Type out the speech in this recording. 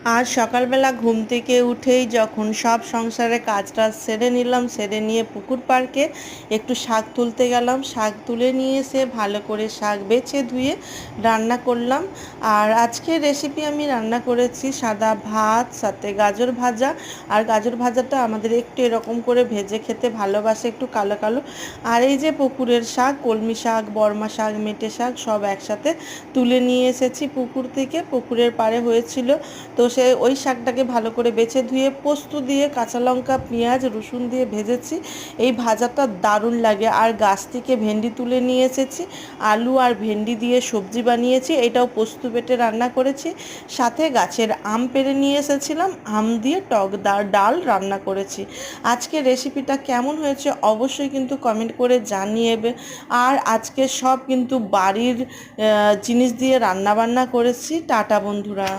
আজ সকালবেলা ঘুম থেকে উঠেই যখন সব সংসারে কাজটা সেরে নিলাম, সেরে নিয়ে পুকুর পাড়কে একটু শাক তুলতে গেলাম। শাক তুলে নিয়ে এসে ভালো করে শাক বেছে ধুয়ে রান্না করলাম। আর আজকের রেসিপি আমি রান্না করেছি সাদা ভাত, সাথে গাজর ভাজা। আর গাজর ভাজাটা আমাদের একটু এরকম করে ভেজে খেতে ভালোবাসে, একটু কালো কালো। আর এই যে পুকুরের শাক, কলমি শাক, বর্মা শাক, মেটে শাক সব একসাথে তুলে নিয়ে এসেছি পুকুর থেকে। পুকুরের পাড়ে হয়েছিল, তো ওই শাকটাকে ভালো করে বেছে ধুয়ে পোস্ত দিয়ে, কাঁচা লঙ্কা, পেঁয়াজ, রসুন দিয়ে ভেজেছি। এই ভাজাটা দারুণ লাগে। আর গাছ থেকে ভেন্ডি তুলে নিয়ে এসেছি, আলু আর ভেন্ডি দিয়ে সবজি বানিয়েছি, এটাও পোস্ত বেটে রান্না করেছি। সাথে গাছের আম পেড়ে নিয়ে এসেছিলাম, আম দিয়ে টক ডাল রান্না করেছি। আজকে রেসিপিটা কেমন হয়েছে অবশ্যই কিন্তু কমেন্ট করে জানিয়েবে। আর আজকে সব কিন্তু বাড়ির জিনিস দিয়ে রান্না বান্না করেছি। টাটা বন্ধুরা।